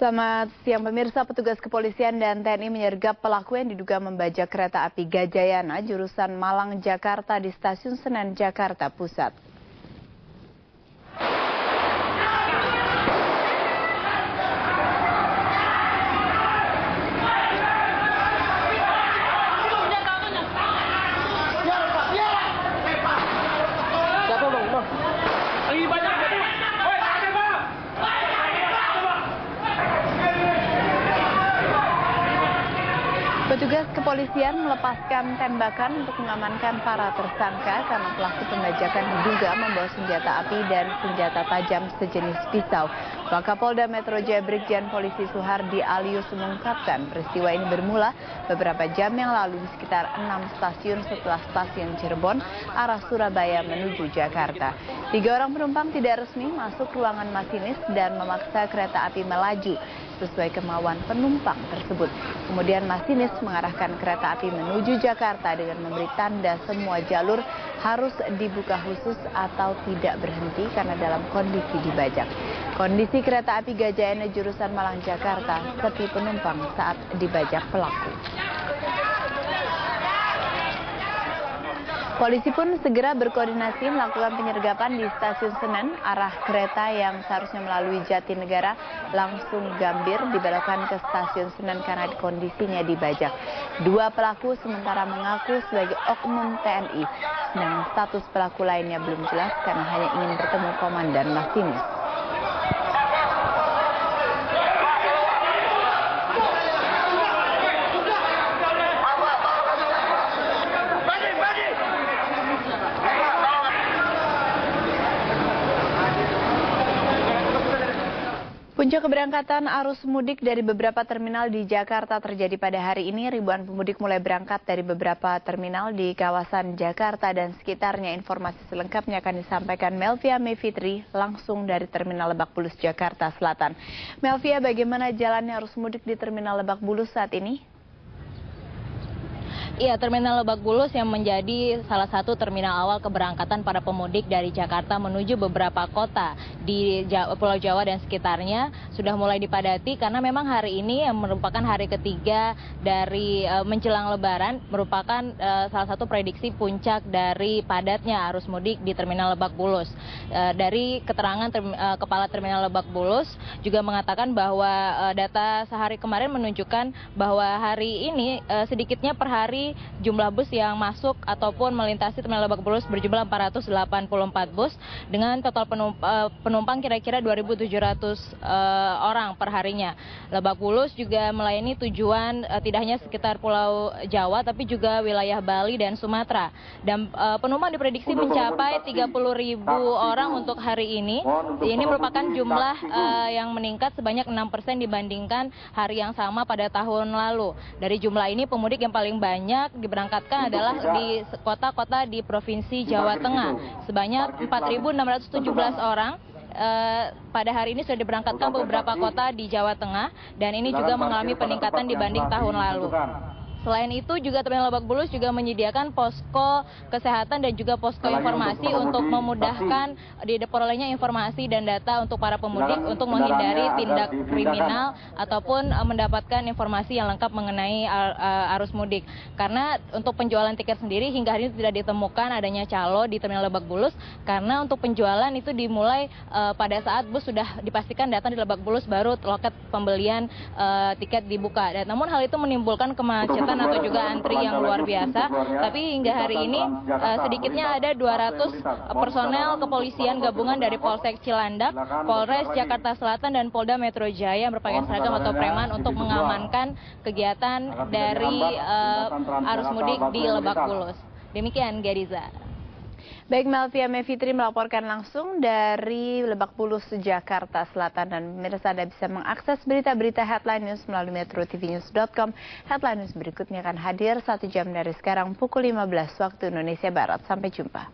Selamat siang pemirsa, petugas kepolisian dan TNI menyergap pelaku yang diduga membajak kereta api Gajayana jurusan Malang Jakarta di Stasiun Senen Jakarta Pusat. Petugas kepolisian melepaskan tembakan untuk mengamankan para tersangka karena pelaku pembajakan diduga membawa senjata api dan senjata tajam sejenis pisau. Wakapolda Metro Jaya Brigjen Polisi Suhardi Alius mengungkapkan peristiwa ini bermula beberapa jam yang lalu di sekitar 6 stasiun setelah stasiun Cirebon arah Surabaya menuju Jakarta. 3 orang penumpang tidak resmi masuk ruangan masinis dan memaksa kereta api melaju sesuai kemauan penumpang tersebut. Kemudian masinis mengarahkan kereta api menuju Jakarta dengan memberi tanda semua jalur harus dibuka khusus atau tidak berhenti karena dalam kondisi dibajak. Kondisi kereta api Gajayana jurusan Malang Jakarta sepi penumpang saat dibajak pelaku. Polisi pun segera berkoordinasi melakukan penyergapan di Stasiun Senen. Arah kereta yang seharusnya melalui Jatinegara langsung Gambir dibelokkan ke Stasiun Senen karena kondisinya dibajak. 2 pelaku sementara mengaku sebagai oknum TNI, sedangkan status pelaku lainnya belum jelas karena hanya ingin bertemu komandan masinis. Puncak keberangkatan arus mudik dari beberapa terminal di Jakarta terjadi pada hari ini. Ribuan pemudik mulai berangkat dari beberapa terminal di kawasan Jakarta dan sekitarnya. Informasi selengkapnya akan disampaikan Melvia Mevitri langsung dari Terminal Lebak Bulus, Jakarta Selatan. Melvia, bagaimana jalannya arus mudik di Terminal Lebak Bulus saat ini? Iya, Terminal Lebak Bulus yang menjadi salah satu terminal awal keberangkatan para pemudik dari Jakarta menuju beberapa kota di Pulau Jawa dan sekitarnya sudah mulai dipadati karena memang hari ini yang merupakan hari ketiga dari menjelang Lebaran merupakan salah satu prediksi puncak dari padatnya arus mudik di Terminal Lebak Bulus. Dari keterangan Kepala Terminal Lebak Bulus juga mengatakan bahwa data sehari kemarin menunjukkan bahwa hari ini sedikitnya per hari jumlah bus yang masuk ataupun melintasi Terminal Lebak Bulus berjumlah 484 bus dengan total penumpang kira-kira 2.700 orang per harinya. Lebak Bulus juga melayani tujuan tidak hanya sekitar Pulau Jawa tapi juga wilayah Bali dan Sumatera. Dan penumpang diprediksi mencapai 30.000 orang untuk hari ini. Ini merupakan jumlah yang meningkat sebanyak 6% dibandingkan hari yang sama pada tahun lalu. Dari jumlah ini pemudik yang paling banyak diberangkatkan adalah di kota-kota di Provinsi Jawa Tengah. Sebanyak 4.617 orang pada hari ini sudah diberangkatkan beberapa kota di Jawa Tengah dan ini juga mengalami peningkatan dibanding tahun lalu. Selain itu juga Terminal Lebak Bulus juga menyediakan posko kesehatan dan juga posko informasi untuk memudahkan diperolehnya informasi dan data untuk para pemudik untuk menghindari tindak kriminal ataupun mendapatkan informasi yang lengkap mengenai arus mudik. Karena untuk penjualan tiket sendiri hingga hari ini tidak ditemukan adanya calo di Terminal Lebak Bulus karena untuk penjualan itu dimulai pada saat bus sudah dipastikan datang di Lebak Bulus baru loket pembelian tiket dibuka. Dan namun hal itu menimbulkan kemacetan atau juga antri yang luar biasa. Tapi hingga hari ini sedikitnya ada 200 personel kepolisian gabungan dari Polsek Cilandak, Polres Jakarta Selatan dan Polda Metro Jaya berpakaian seragam atau preman untuk mengamankan kegiatan dari arus mudik di Lebak Bulus. Demikian, Geriza. Baik, Melvia Mevitri melaporkan langsung dari Lebak Bulus, Jakarta Selatan. Dan pemirsa Anda bisa mengakses berita-berita Headline News melalui metrotvnews.com. Headline News berikutnya akan hadir 1 jam dari sekarang pukul 15 waktu Indonesia Barat. Sampai jumpa.